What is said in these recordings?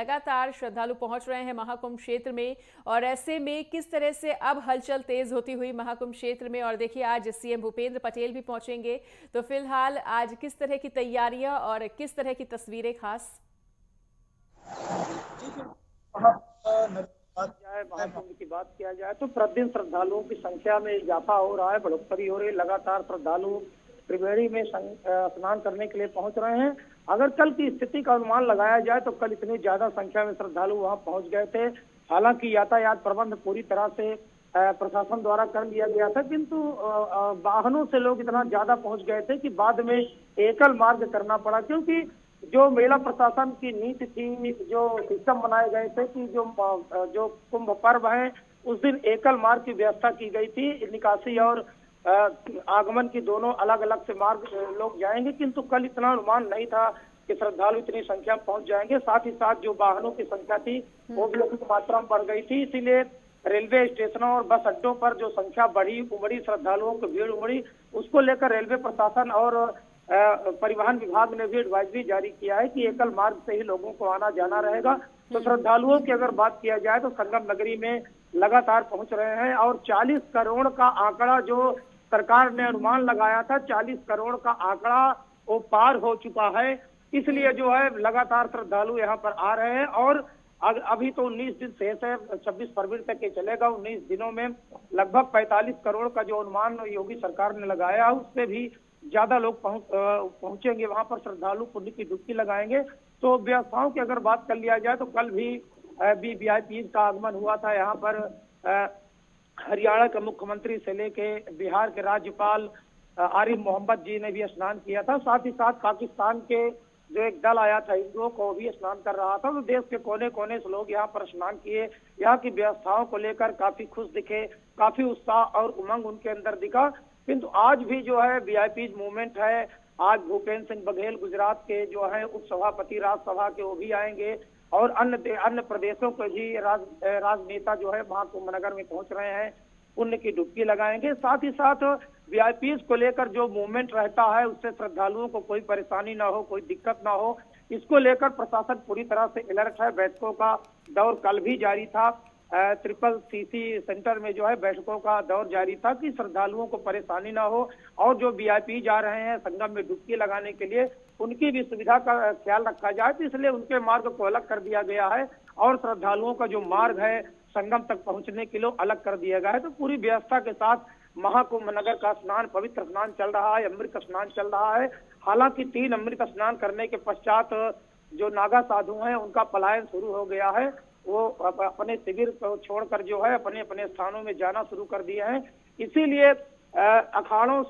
लगातार श्रद्धालु पहुंच रहे हैं महाकुंभ क्षेत्र में और ऐसे में किस तरह से अब हलचल तेज होती हुई महाकुंभ क्षेत्र में। और देखिए आज सीएम भूपेंद्र पटेल भी पहुंचेंगे, तो फिलहाल आज किस तरह की तैयारियां और किस तरह की तस्वीरें खास। महाकुंभ की बात किया जाए तो प्रतिदिन श्रद्धालुओं की संख्या में इजाफा हो रहा है, बढ़ोतरी हो रही है। लगातार श्रद्धालु त्रिवेणी में स्नान करने के लिए पहुंच रहे हैं। अगर कल की स्थिति का अनुमान लगाया जाए तो कल इतनी ज्यादा संख्या में श्रद्धालु वहां पहुंच गए थे। हालांकि यातायात प्रबंध पूरी तरह से प्रशासन द्वारा कर लिया गया था, किंतु वाहनों से लोग इतना ज्यादा पहुंच गए थे कि बाद में एकल मार्ग करना पड़ा, क्योंकि जो मेला प्रशासन की नीति थी, जो सिस्टम बनाए गए थे कि जो कुंभ पर्व है उस दिन एकल मार्ग की व्यवस्था की गई थी। निकासी और आगमन की दोनों अलग अलग से मार्ग लोग जाएंगे, किंतु कल इतना अनुमान नहीं था कि श्रद्धालु इतनी संख्या में पहुंच जाएंगे। साथ ही साथ जो वाहनों की संख्या थी वो भी अधिक मात्रा में बढ़ गई थी, इसीलिए रेलवे स्टेशनों और बस अड्डों पर जो संख्या उमड़ी, श्रद्धालुओं की भीड़ उमड़ी, उसको लेकर रेलवे प्रशासन और परिवहन विभाग ने भी एडवाइजरी जारी किया है कि एकल मार्ग से ही लोगों को आना जाना रहेगा। तो श्रद्धालुओं की अगर बात किया जाए तो संगम नगरी में लगातार पहुंच रहे हैं और 40 करोड़ का आंकड़ा जो सरकार ने अनुमान लगाया था, 40 करोड़ का आंकड़ा वो पार हो चुका है। इसलिए जो है लगातार श्रद्धालु यहाँ पर आ रहे हैं और अभी तो 19 दिन शेष है, 26 फरवरी तक ये चलेगा। 19 दिनों में लगभग 45 करोड़ का जो अनुमान योगी सरकार ने लगाया है उससे भी ज्यादा लोग पहुंचेंगे वहां पर। श्रद्धालु पुण्य की डुबकी लगाएंगे। तो व्यवस्थाओं की अगर बात कर लिया जाए तो कल भी वीवीआईपी का आगमन हुआ था यहाँ पर। हरियाणा के मुख्यमंत्री से लेके बिहार के राज्यपाल आरिफ मोहम्मद जी ने भी स्नान किया था। साथ ही साथ पाकिस्तान के जो एक दल आया था हिंदुओं को भी स्नान कर रहा था। तो देश के कोने कोने से लोग यहाँ पर स्नान किए। यहाँ की व्यवस्थाओं को लेकर काफी खुश दिखे, काफी उत्साह और उमंग उनके अंदर दिखा। किंतु आज भी जो है वीआईपी मूवमेंट है। आज भूपेंद्र सिंह बघेल गुजरात के जो है उपसभापति राज्यसभा के वो भी आएंगे और अन्य प्रदेशों के भी राजनेता जो है महाकुंभ नगर में पहुंच रहे हैं, पुण्य की डुबकी लगाएंगे। साथ ही साथ वीआईपी को लेकर जो मूवमेंट रहता है उससे श्रद्धालुओं को कोई परेशानी ना हो, कोई दिक्कत ना हो, इसको लेकर प्रशासन पूरी तरह से अलर्ट है। बैठकों का दौर कल भी जारी था। ट्रिपल सीसी सेंटर में जो है बैठकों का दौर जारी था कि श्रद्धालुओं को परेशानी ना हो और जो वीआईपी जा रहे हैं संगम में डुबकी लगाने के लिए उनकी भी सुविधा का ख्याल रखा जाए। तो इसलिए उनके मार्ग को अलग कर दिया गया है और श्रद्धालुओं का जो मार्ग है संगम तक पहुंचने के लिए अलग कर दिया गया है। तो पूरी व्यवस्था के साथ महाकुंभ नगर का स्नान, पवित्र स्नान चल रहा है, अमृत स्नान चल रहा है। हालांकि 3 अमृत स्नान करने के पश्चात जो नागा साधु हैं उनका पलायन शुरू हो गया है। वो अपने शिविर को छोड़कर जो है अपने अपने स्थानों में जाना शुरू कर दिए हैं। इसीलिए अखाड़ों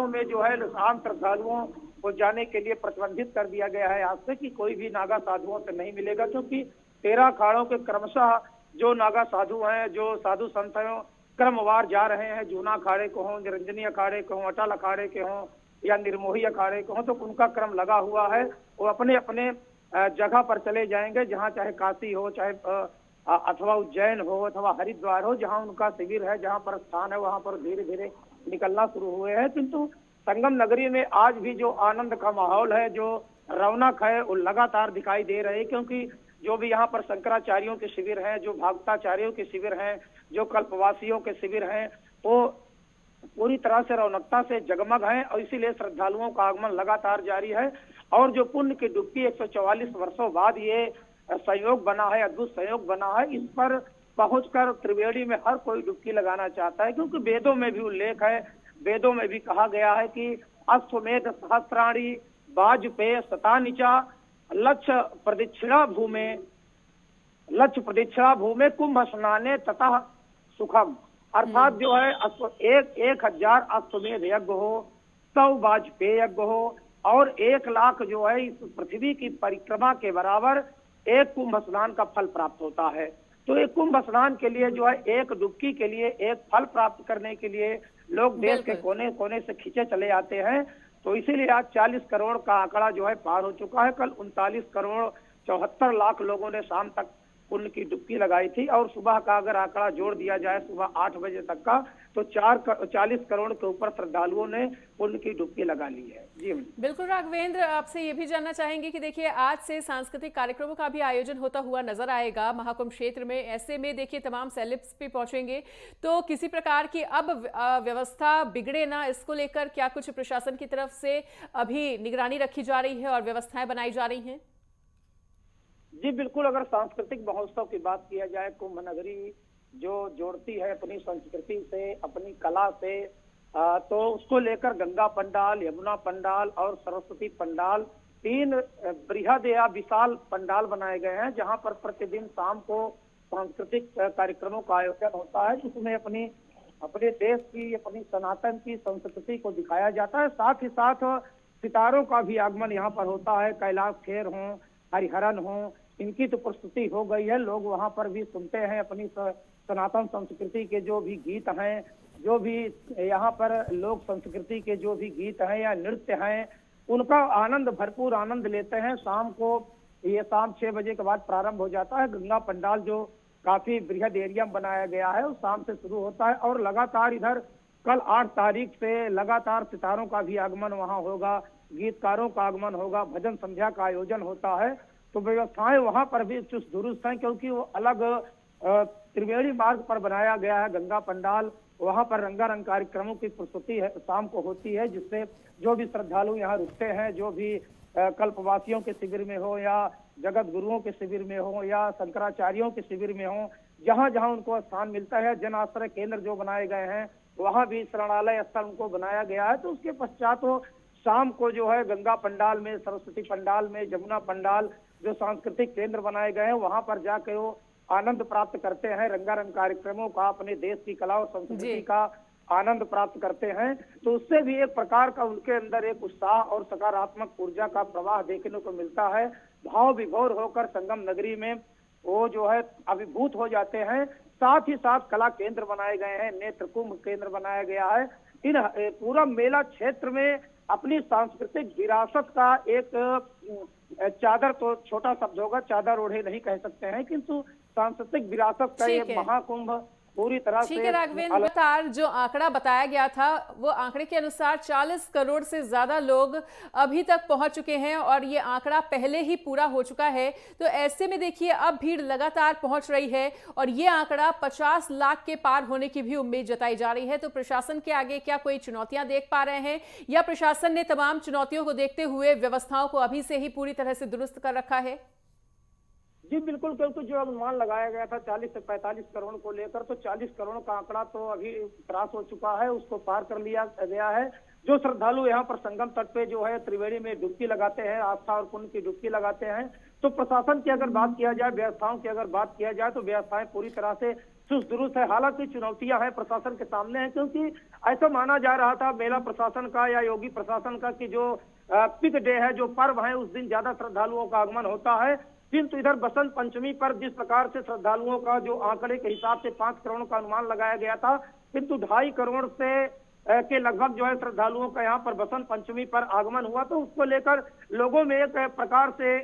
में जो है आम श्रद्धालुओं को जाने के लिए प्रतिबंधित कर दिया गया है आज से कि कोई भी नागा साधुओं से नहीं मिलेगा, क्योंकि 13 अखाड़ों के क्रमशः जो नागा साधु हैं, जो साधु संत हैं, क्रमवार जा रहे हैं। जूना अखाड़े को हों, निरंजनी अखाड़े को हों, अटल अखाड़े के हों या निर्मोही अखाड़े को हों, तो उनका क्रम लगा हुआ है। वो अपने अपने जगह पर चले जाएंगे, जहां चाहे काशी हो, चाहे अथवा उज्जैन हो, अथवा हरिद्वार हो, जहां उनका शिविर है, जहां पर स्थान है, वहां पर धीरे धीरे निकलना शुरू हुए हैं। किंतु संगम नगरी में आज भी जो आनंद का माहौल है, जो रौनक है, वो लगातार दिखाई दे रही है। क्योंकि जो भी यहाँ पर शंकराचार्यों के शिविर हैं, जो भागवताचार्यों के शिविर हैं, जो कल्पवासियों के शिविर हैं, वो पूरी तरह से रौनकता से जगमग है और इसीलिए श्रद्धालुओं का आगमन लगातार जारी है। और जो पुण्य की डुबकी 144 वर्षों बाद ये संयोग बना है, अद्भुत संयोग बना है, इस पर पहुंचकर त्रिवेणी में हर कोई डुबकी लगाना चाहता है। क्योंकि वेदों में भी उल्लेख है, वेदों में भी कहा गया है कि अश्वमेध सहस्राणी वाजपेय शतानिचा लक्ष्य प्रदक्षिणा भूमे कुंभ स्नाने ततः सुखम। अर्थात जो है 1000 अश्वमेध यज्ञ हो, 100 वाजपेय यज्ञ हो और 1 लाख जो है इस पृथ्वी की परिक्रमा के बराबर एक कुंभ स्नान का फल प्राप्त होता है। तो एक कुंभ स्नान के लिए जो है एक डुबकी के लिए एक फल प्राप्त करने के लिए लोग देश के कोने कोने से खींचे चले आते हैं। तो इसीलिए आज 40 करोड़ का आंकड़ा जो है पार हो चुका है। कल 39 करोड़ 74 लाख लोगों ने शाम तक पुण्य की डुबकी लगाई थी। और सुबह का अगर आंकड़ा जोड़ दिया जाए सुबह 8 बजे तक का, तो 40 करोड़ के ऊपर श्रद्धालुओं ने पुण्य की डुबकी लगा ली है। जी बिल्कुल राघवेंद्र, आपसे ये भी जानना चाहेंगे कि देखिए आज से सांस्कृतिक कार्यक्रमों का भी आयोजन होता हुआ नजर आएगा महाकुंभ क्षेत्र में। ऐसे में देखिए तमाम सेलेब्स भी पहुंचेंगे, तो किसी प्रकार की अब व्यवस्था बिगड़े ना, इसको लेकर क्या कुछ प्रशासन की तरफ से अभी निगरानी रखी जा रही है और व्यवस्थाएं बनाई जा रही हैं? जी बिल्कुल, अगर सांस्कृतिक महोत्सव की बात किया जाए, कुंभ नगरी जो जोड़ती है अपनी संस्कृति से, अपनी कला से, तो उसको लेकर गंगा पंडाल, यमुना पंडाल और सरस्वती पंडाल, 3 बृहद या विशाल पंडाल बनाए गए हैं, जहां पर प्रतिदिन शाम को सांस्कृतिक कार्यक्रमों का आयोजन होता है, जिसमें अपने देश की, अपनी सनातन की संस्कृति को दिखाया जाता है। साथ ही साथ सितारों का भी आगमन यहाँ पर होता है। कैलाश खेर हों, हरिहरन हों, इनकी तो प्रस्तुति हो गई है। लोग वहां पर भी सुनते हैं अपनी सनातन संस्कृति के जो भी गीत हैं, जो भी यहाँ पर लोक संस्कृति के जो भी गीत हैं या नृत्य हैं, उनका आनंद, भरपूर आनंद लेते हैं। शाम को ये शाम 6 बजे के बाद प्रारंभ हो जाता है। गंगा पंडाल जो काफी बृहद एरिया में बनाया गया है, उस शाम से शुरू होता है और लगातार इधर कल 8 तारीख से लगातार सितारों का भी आगमन वहां होगा, गीतकारों का आगमन होगा, भजन संध्या का आयोजन होता है। तो व्यवस्थाएं वहां पर भी चुस्त दुरुस्त हैं, क्योंकि वो अलग त्रिवेणी मार्ग पर बनाया गया है गंगा पंडाल। वहां पर रंगारंग कार्यक्रमों की प्रस्तुति है शाम को होती है, जिससे जो भी श्रद्धालु यहाँ रुकते हैं, जो भी कल्पवासियों के शिविर में हो या जगत गुरुओं के शिविर में हो या शंकराचार्यों के शिविर में हो, जहां जहां उनको स्थान मिलता है, जन आश्रय केंद्र जो बनाए गए हैं, वहां भी शरणालय स्थल उनको बनाया गया है। तो उसके पश्चात वो शाम को जो है गंगा पंडाल में, सरस्वती पंडाल में, जमुना पंडाल जो सांस्कृतिक केंद्र बनाए गए हैं, वहां पर जाकर वो आनंद प्राप्त करते हैं, रंगारंग कार्यक्रमों का, अपने देश की कला और संस्कृति का आनंद प्राप्त करते हैं। तो उससे भी एक प्रकार का उनके अंदर एक उत्साह और सकारात्मक ऊर्जा का प्रवाह देखने को मिलता है। भाव विभोर होकर संगम नगरी में वो जो है अभिभूत हो जाते हैं। साथ ही साथ कला केंद्र बनाए गए हैं, नेत्र कुंभ केंद्र बनाया गया है। इन पूरा मेला क्षेत्र में अपनी सांस्कृतिक विरासत का एक चादर, तो छोटा शब्द होगा, चादर ओढ़े नहीं कह सकते हैं, किंतु सांस्कृतिक विरासत का एक महाकुंभ पूरी तरह से। राघवेंद्र, लगातार जो आंकड़ा बताया गया था, वो आंकड़े के अनुसार 40 करोड़ से ज्यादा लोग अभी तक पहुंच चुके हैं और ये आंकड़ा पहले ही पूरा हो चुका है। तो ऐसे में देखिए अब भीड़ लगातार पहुंच रही है और ये आंकड़ा 50 लाख के पार होने की भी उम्मीद जताई जा रही है। तो प्रशासन के आगे क्या कोई चुनौतियां देख पा रहे हैं, या प्रशासन ने तमाम चुनौतियों को देखते हुए व्यवस्थाओं को अभी से ही पूरी तरह से दुरुस्त कर रखा है? जी बिल्कुल, क्योंकि जो अनुमान लगाया गया था 40 से 45 करोड़ को लेकर, तो 40 करोड़ का आंकड़ा तो अभी क्रॉस हो चुका है, उसको पार कर लिया गया है। जो श्रद्धालु यहाँ पर संगम तट पे जो है त्रिवेणी में डुबकी लगाते हैं, आस्था और पुण्य की डुबकी लगाते हैं, तो प्रशासन की अगर बात किया जाए, व्यवस्थाओं की अगर बात किया जाए, तो व्यवस्थाएं पूरी तरह से चुस्त दुरुस्त है। हालांकि चुनौतियां हैं प्रशासन के सामने हैं, क्योंकि ऐसा माना जा रहा था मेला प्रशासन का या योगी प्रशासन का कि जो पिक डे है, जो पर्व है, उस दिन ज्यादा श्रद्धालुओं का आगमन होता है। किंतु इधर बसंत पंचमी पर जिस प्रकार से श्रद्धालुओं का जो आंकड़े के हिसाब से 5 करोड़ का अनुमान लगाया गया था, किंतु 2.5 करोड़ से के लगभग जो है श्रद्धालुओं का यहाँ पर बसंत पंचमी पर आगमन हुआ। तो उसको लेकर लोगों में एक प्रकार से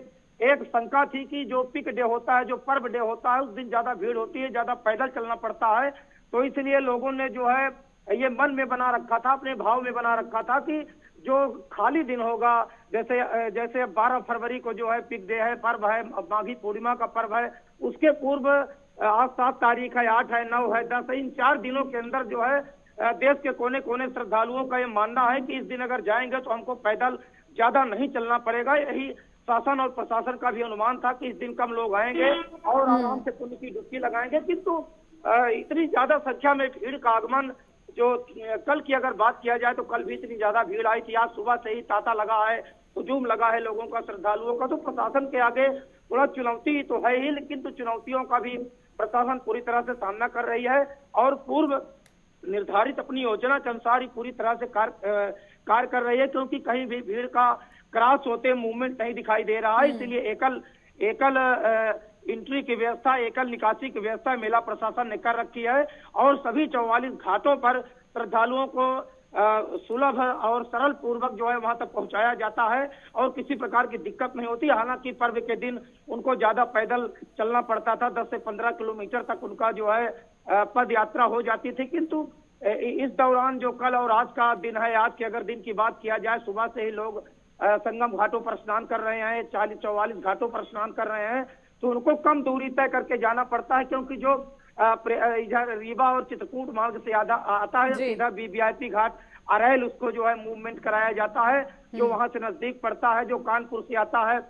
एक शंका थी कि जो पिक डे होता है, जो पर्व डे होता है, उस दिन ज्यादा भीड़ होती है, ज्यादा पैदल चलना पड़ता है। तो इसलिए लोगों ने जो है ये मन में बना रखा था, अपने भाव में बना रखा था कि जो खाली दिन होगा, जैसे 12 फरवरी को जो है पिक डे है, पर्व है, माघी पूर्णिमा का पर्व है, उसके पूर्व आज 7 तारीख है, 8 है, 9 है, 10 है, इन 4 दिनों के अंदर जो है देश के कोने कोने श्रद्धालुओं का ये मानना है कि इस दिन अगर जाएंगे तो हमको पैदल ज्यादा नहीं चलना पड़ेगा। यही शासन और प्रशासन का भी अनुमान था कि इस दिन कम लोग आएंगे और आराम से पुण्य की डुबकी लगाएंगे। किंतु इतनी ज्यादा संख्या में भीड़ का आगमन, जो कल की अगर बात किया जाए तो कल भी इतनी ज्यादा भीड़ आई थी। आज सुबह से ही तांता लगा है, हुजूम लगा है लोगों का, श्रद्धालुओं का। तो प्रशासन के आगे थोड़ा चुनौती तो है ही, लेकिन तो चुनौतियों का भी प्रशासन पूरी तरह से सामना कर रही है और पूर्व निर्धारित अपनी योजना के अनुसार ही पूरी तरह से कार्य कर रही है, क्योंकि कहीं भी भीड़ का क्रॉस होते मूवमेंट नहीं दिखाई दे रहा है। इसलिए एकल एंट्री की व्यवस्था, एकल निकासी की व्यवस्था मेला प्रशासन ने कर रखी है और सभी 44 घाटों पर श्रद्धालुओं को सुलभ और सरल पूर्वक जो है वहां तक पहुंचाया जाता है और किसी प्रकार की दिक्कत नहीं होती। हालांकि पर्व के दिन उनको ज्यादा पैदल चलना पड़ता था, 10 से 15 किलोमीटर तक उनका जो है पद यात्रा हो जाती थी। किंतु इस दौरान जो कल और आज का दिन है, आज के अगर दिन की बात किया जाए, सुबह से ही लोग संगम घाटों पर स्नान कर रहे हैं, 40-44 घाटों पर स्नान कर रहे हैं। तो उनको कम दूरी तय करके जाना पड़ता है, क्योंकि जो इधर रीवा और चित्रकूट मार्ग से आता है सीधा वीवीआईपी घाट अरैल, उसको जो है मूवमेंट कराया जाता है, जो वहां से नजदीक पड़ता है। जो कानपुर से आता है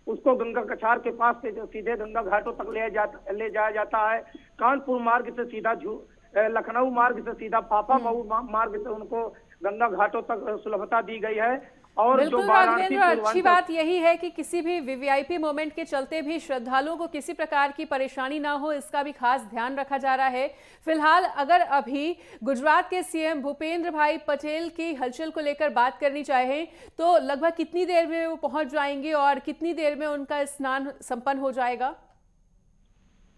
उसको गंगा कछार के पास से जो सीधे गंगा घाटों तक ले जाया जाता है। कानपुर मार्ग से सीधा लखनऊ मार्ग से सीधा फाफा मऊ मार्ग से उनको गंगा घाटों तक सुलभता दी गई है। और बिल्कुल जो राघवेंद्र, अच्छी बात यही है कि किसी भी वीवीआईपी मोमेंट के चलते भी श्रद्धालुओं को किसी प्रकार की परेशानी ना हो, इसका भी खास ध्यान रखा जा रहा है। फिलहाल अगर अभी गुजरात के सीएम भूपेंद्र भाई पटेल की हलचल को लेकर बात करनी चाहे तो लगभग कितनी देर में वो पहुंच जाएंगे और कितनी देर में उनका स्नान संपन्न हो जाएगा?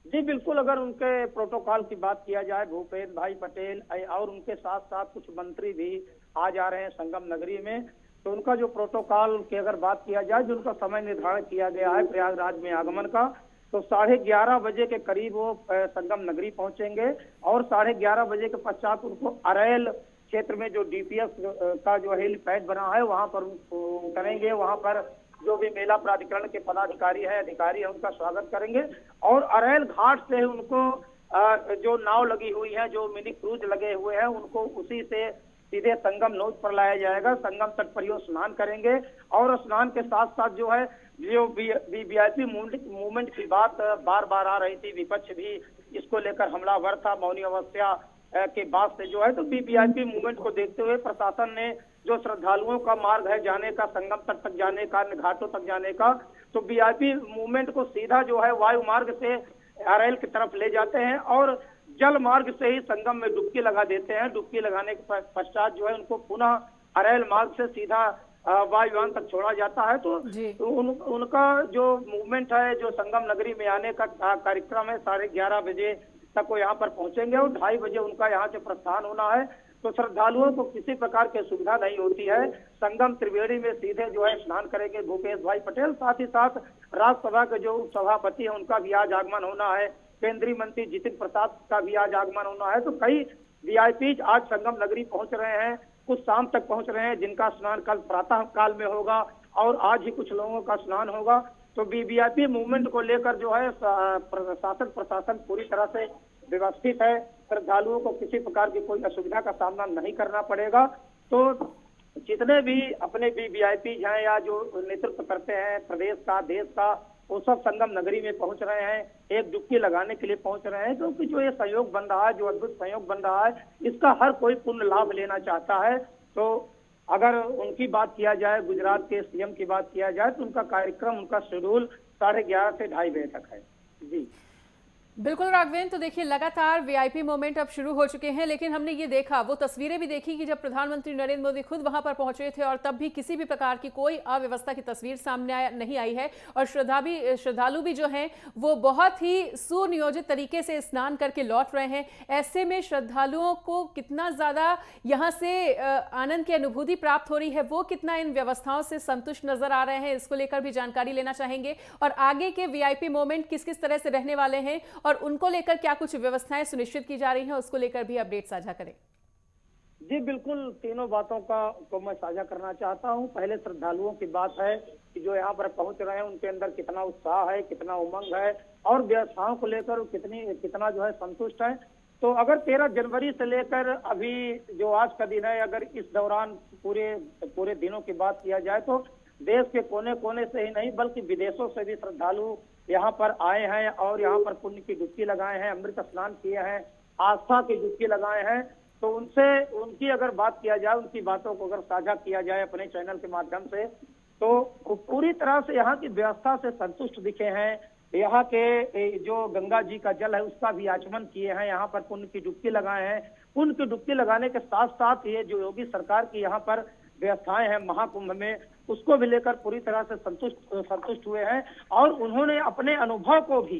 जी बिल्कुल, अगर उनके प्रोटोकॉल की बात किया जाए, भूपेंद्र भाई पटेल और उनके साथ साथ कुछ मंत्री भी आ जा रहे हैं संगम नगरी में। तो उनका जो प्रोटोकॉल की अगर बात किया जाए, जो उनका समय निर्धारित किया गया है प्रयागराज में आगमन का, तो 11:30 बजे के करीब वो संगम नगरी पहुंचेंगे और 11:30 बजे के पश्चात उनको अरैल क्षेत्र में जो डीपीएस का जो हेलीपैड बना है वहां पर उतरेंगे। वहां पर जो भी मेला प्राधिकरण के पदाधिकारी है, अधिकारी है, उनका स्वागत करेंगे और अरैल घाट से उनको जो नाव लगी हुई है, जो मिनी क्रूज लगे हुए हैं, उनको उसी से सीधे संगम नोच पर लाया जाएगा। संगम तट पर ये स्नान करेंगे और स्नान के साथ साथ जो है जो वीवीआईपी मूवमेंट की बात बार बार आ रही थी, विपक्ष भी इसको लेकर हमलावर था मौनी अवस्था के बाद से जो है। तो वीवीआईपी मूवमेंट को देखते हुए प्रशासन ने जो श्रद्धालुओं का मार्ग है जाने का, संगम तट तक जाने का, घाटों तक जाने का, तो वीवीआईपी मूवमेंट को सीधा जो है वायु मार्ग से अरैल की तरफ ले जाते हैं और जल मार्ग से ही संगम में डुबकी लगा देते हैं। डुबकी लगाने के पश्चात जो है उनको पुनः अरैल मार्ग से सीधा वायुयान तक छोड़ा जाता है। तो उनका जो मूवमेंट है, जो संगम नगरी में आने का कार्यक्रम है, 11:30 बजे तक वो यहाँ पर पहुंचेंगे और 2:30 बजे उनका यहाँ से प्रस्थान होना है। तो श्रद्धालुओं को किसी प्रकार की सुविधा नहीं होती है। संगम त्रिवेणी में सीधे जो है स्नान करेंगे भूपेश भाई पटेल। साथ ही साथ राज्यसभा के जो सभापति है उनका भी आज आगमन होना है, केंद्रीय मंत्री जितिन प्रसाद का भी आज आगमन होना है। तो कई वीआईपी आज संगम नगरी पहुंच रहे हैं, कुछ शाम तक पहुंच रहे हैं, जिनका स्नान कल प्रातः काल में होगा और आज ही कुछ लोगों का स्नान होगा। तो वीवीआईपी मूवमेंट को लेकर जो है प्रशासन पूरी तरह से व्यवस्थित है। श्रद्धालुओं को किसी प्रकार की कोई असुविधा का सामना नहीं करना पड़ेगा। तो जितने भी अपने वीवीआईपी हैं या जो नेतृत्व करते हैं प्रदेश का, देश का, वो सब संगम नगरी में पहुंच रहे हैं, एक डुबकी लगाने के लिए पहुंच रहे हैं। क्योंकि जो ये सहयोग बन रहा है, जो अद्भुत सहयोग बन रहा है, इसका हर कोई पूर्ण लाभ लेना चाहता है। तो अगर उनकी बात किया जाए, गुजरात के सीएम की बात किया जाए, तो उनका कार्यक्रम, उनका शेड्यूल 11:30 से 2:30 बजे तक है। जी बिल्कुल राघवेंद्र, तो देखिए लगातार वीआईपी मोमेंट अब शुरू हो चुके हैं, लेकिन हमने ये देखा, वो तस्वीरें भी देखी कि जब प्रधानमंत्री नरेंद्र मोदी खुद वहां पर पहुंचे थे और तब भी किसी भी प्रकार की कोई अव्यवस्था की तस्वीर सामने नहीं आई है और श्रद्धालु भी जो हैं वो बहुत ही सुनियोजित तरीके से स्नान करके लौट रहे हैं। ऐसे में श्रद्धालुओं को कितना ज्यादा यहाँ से आनंद की अनुभूति प्राप्त हो रही है, वो कितना इन व्यवस्थाओं से संतुष्ट नजर आ रहे हैं, इसको लेकर भी जानकारी लेना चाहेंगे। और आगे के वीआईपी मोमेंट किस किस तरह से रहने वाले हैं और उनको लेकर क्या कुछ व्यवस्थाएं सुनिश्चित की जा रही हैं, उसको लेकर भी अपडेट साझा करें। जी बिल्कुल, तीनों बातों को मैं साझा करना चाहता हूं। पहले श्रद्धालुओं की बात है कि जो यहाँ पर पहुंच रहे हैं उनके अंदर कितना उत्साह है, कितना उमंग है और व्यवस्थाओं को लेकर कितना जो है संतुष्ट है। तो अगर 13 जनवरी से लेकर अभी जो आज का दिन है, अगर इस दौरान पूरे दिनों की बात किया जाए तो देश के कोने कोने से ही नहीं बल्कि विदेशों से भी श्रद्धालु यहाँ पर आए हैं और यहाँ पर पुण्य की डुबकी लगाए हैं, अमृत स्नान किए हैं, आस्था की डुबकी लगाए हैं। तो उनकी अगर बात किया जाए, उनकी बातों को अगर साझा किया जाए अपने चैनल के माध्यम से, तो पूरी तरह से यहाँ की व्यवस्था से संतुष्ट दिखे हैं। यहाँ के जो गंगा जी का जल है उसका भी आचमन किए हैं, यहाँ पर पुण्य की डुबकी लगाए हैं। पुण्य की डुबकी लगाने के साथ साथ ये जो योगी सरकार की यहाँ पर व्यवस्थाएं हैं महाकुंभ में, उसको भी लेकर पूरी तरह से संतुष्ट हुए हैं और उन्होंने अपने अनुभव को भी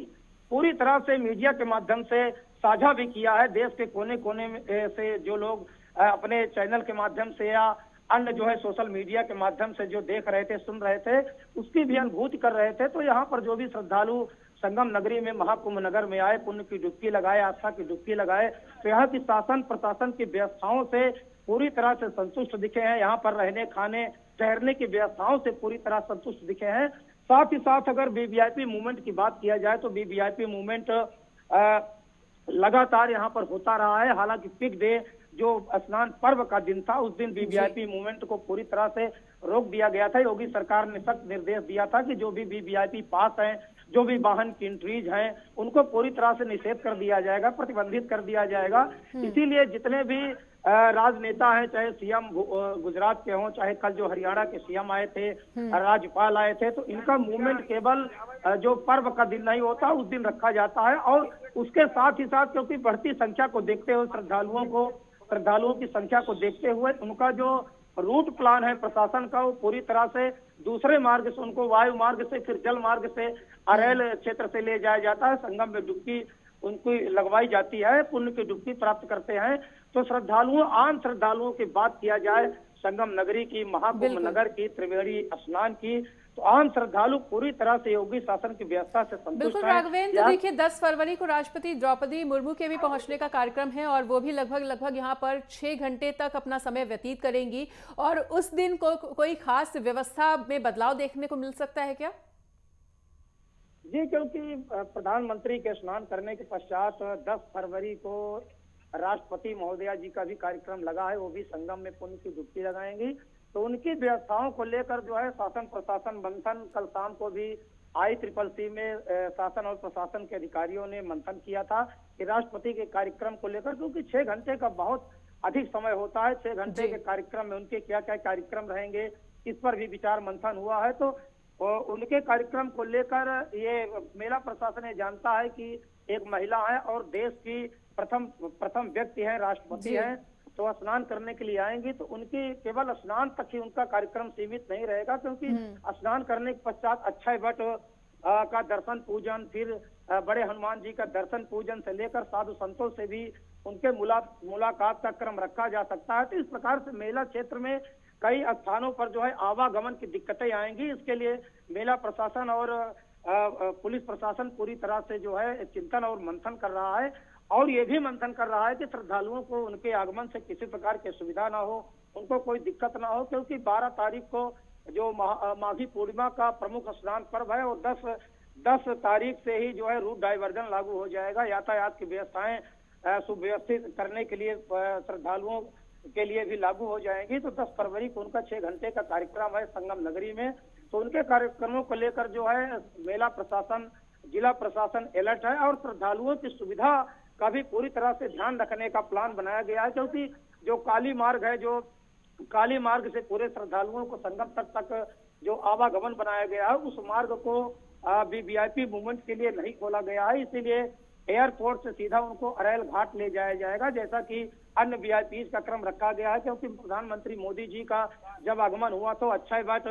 पूरी तरह से मीडिया के माध्यम से साझा भी किया है। देश के कोने कोने से जो लोग अपने चैनल के माध्यम से या अन्य जो है सोशल मीडिया के माध्यम से जो देख रहे थे, सुन रहे थे, उसकी भी अनुभूति कर रहे थे। तो यहाँ पर जो भी श्रद्धालु संगम नगरी में महाकुंभ नगर में आए, पुण्य की डुबकी लगाए, आस्था की डुबकी लगाए, तो यहाँ की शासन प्रशासन की व्यवस्थाओं से पूरी तरह से संतुष्ट दिखे हैं। यहाँ पर रहने खाने ठहरने की व्यवस्थाओं से पूरी तरह संतुष्ट दिखे हैं। साथ ही साथ अगर वीवीआईपी मूवमेंट की बात किया जाए तो वीवीआईपी मूवमेंट लगातार यहाँ पर होता रहा है। हालांकि पिक डे जो स्नान पर्व का दिन था, उस दिन वीवीआईपी मूवमेंट को पूरी तरह से रोक दिया गया था। योगी सरकार ने सख्त निर्देश दिया था कि जो भी वीवीआईपी पास हैं, जो भी वाहन की एंट्रीज हैं, उनको पूरी तरह से निषेध कर दिया जाएगा, प्रतिबंधित कर दिया जाएगा। इसीलिए जितने भी राजनेता हैं, चाहे सीएम गुजरात के हों, चाहे कल जो हरियाणा के सीएम आए थे, राज्यपाल आए थे, तो इनका मूवमेंट केवल जो पर्व का दिन नहीं होता उस दिन रखा जाता है। और उसके साथ ही साथ क्योंकि बढ़ती संख्या को देखते हुए, श्रद्धालुओं की संख्या को देखते हुए उनका जो रूट प्लान है प्रशासन का, वो पूरी तरह से दूसरे मार्ग से, उनको वायु मार्ग से, फिर जल मार्ग से अरैल क्षेत्र से ले जाया जाता है। संगम में डुबकी उनको लगवाई जाती है, पुण्य की डुबकी प्राप्त करते हैं। तो आम श्रद्धालुओं की बात किया जाए संगम नगरी की, महाकुंभ नगर की, त्रिवेणी स्नान की, तो आम श्रद्धालु पूरी तरह से योगी शासन की व्यवस्था से संतुष्ट बिल्कुल हैं। राघवेंद्र, तो देखिए 10 फरवरी को राष्ट्रपति द्रौपदी मुर्मू के भी पहुंचने का कार्यक्रम है और वो भी लगभग यहाँ पर 6 घंटे तक अपना समय व्यतीत करेंगी। और उस दिन को कोई खास व्यवस्था में बदलाव देखने को मिल सकता है क्या? जी, क्योंकि प्रधानमंत्री के स्नान करने के पश्चात 10 फरवरी को राष्ट्रपति महोदया जी का भी कार्यक्रम लगा है, वो भी संगम में पुण्य की डुबकी लगाएंगी। तो उनकी व्यवस्थाओं को लेकर जो है शासन प्रशासन मंथन, कल शाम को भी ICCC में शासन और प्रशासन के अधिकारियों ने मंथन किया था कि राष्ट्रपति के कार्यक्रम को लेकर, क्योंकि 6 घंटे का बहुत अधिक समय होता है, 6 घंटे के कार्यक्रम में उनके क्या क्या कार्यक्रम रहेंगे, इस पर भी विचार मंथन हुआ है। तो उनके कार्यक्रम को लेकर ये मेला प्रशासन ये जानता है कि एक महिला है और देश की प्रथम व्यक्ति है, राष्ट्रपति हैं, तो स्नान करने के लिए आएंगी। तो उनकी केवल स्नान तक ही उनका कार्यक्रम सीमित नहीं रहेगा, क्योंकि स्नान करने के पश्चात अक्षय वट का दर्शन पूजन, फिर बड़े हनुमान जी का दर्शन पूजन से लेकर साधु संतों से भी उनके मुलाकात का क्रम रखा जा सकता है। तो इस प्रकार से मेला क्षेत्र में कई स्थानों पर जो है आवागमन की दिक्कतें आएंगी। इसके लिए मेला प्रशासन और पुलिस प्रशासन पूरी तरह से जो है चिंतन और मंथन कर रहा है, और ये भी मंथन कर रहा है कि श्रद्धालुओं को उनके आगमन से किसी प्रकार की सुविधा ना हो, उनको कोई दिक्कत ना हो, क्योंकि 12 तारीख को जो माघी पूर्णिमा का प्रमुख स्नान पर्व है, और 10 तारीख से ही जो है रूट डाइवर्जन लागू हो जाएगा। यातायात की व्यवस्थाएं सुव्यवस्थित करने के लिए श्रद्धालुओं के लिए भी लागू हो जाएंगी। तो 10 फरवरी को उनका 6 घंटे का कार्यक्रम है संगम नगरी में। तो उनके कार्यक्रमों को लेकर जो है मेला प्रशासन, जिला प्रशासन अलर्ट है, और श्रद्धालुओं की सुविधा का भी पूरी तरह से ध्यान रखने का प्लान बनाया गया है। क्योंकि जो काली मार्ग है, जो काली मार्ग से पूरे श्रद्धालुओं को संगम तक जो आवागमन बनाया गया है, उस मार्ग को वीवीआईपी मूवमेंट के लिए नहीं खोला गया है। इसीलिए एयरपोर्ट से सीधा उनको अरैल घाट ले जाया जाएगा, जैसा कि अन्य वीआईपी का क्रम रखा गया है। क्योंकि प्रधानमंत्री मोदी जी का जब आगमन हुआ तो अक्षय वट,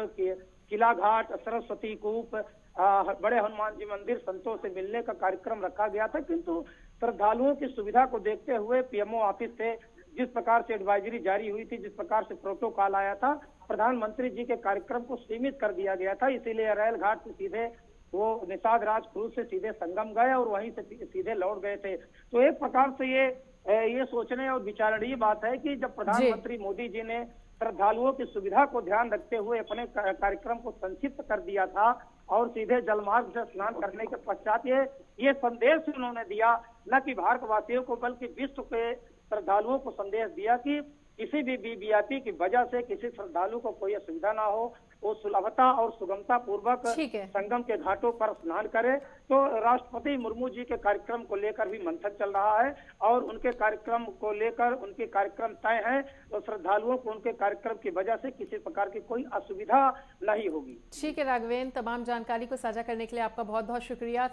किला घाट, सरस्वती कूप, बड़े हनुमान जी मंदिर, संतों से मिलने का कार्यक्रम रखा गया था। किंतु श्रद्धालुओं की सुविधा को देखते हुए पीएमओ ऑफिस से जिस प्रकार से एडवाइजरी जारी हुई थी, जिस प्रकार से प्रोटोकॉल आया था, प्रधानमंत्री जी के कार्यक्रम को सीमित कर दिया गया था। इसीलिए अरैल घाट से सीधे वो निषाद राज क्रूज से सीधे संगम गए और वहीं से सीधे लौट गए थे। तो एक प्रकार से ये सोचने और विचारणीय बात है कि जब प्रधानमंत्री मोदी जी ने श्रद्धालुओं की सुविधा को ध्यान रखते हुए अपने कार्यक्रम को संक्षिप्त कर दिया था और सीधे जलमार्ग से स्नान करने के पश्चात ये संदेश उन्होंने दिया, न कि भारतवासियों को बल्कि विश्व के श्रद्धालुओं को संदेश दिया कि किसी भी वीवीआईपी की वजह से किसी श्रद्धालु को कोई असुविधा ना हो, वो सुलभता और सुगमता पूर्वक संगम के घाटों पर स्नान करे। तो राष्ट्रपति मुर्मू जी के कार्यक्रम को लेकर भी मंथन चल रहा है, और उनके कार्यक्रम को लेकर उनके कार्यक्रम तय हैं, तो श्रद्धालुओं को उनके कार्यक्रम की वजह से किसी प्रकार की कोई असुविधा नहीं होगी। ठीक है राघवेंद्र, तमाम जानकारी को साझा करने के लिए आपका बहुत बहुत शुक्रिया।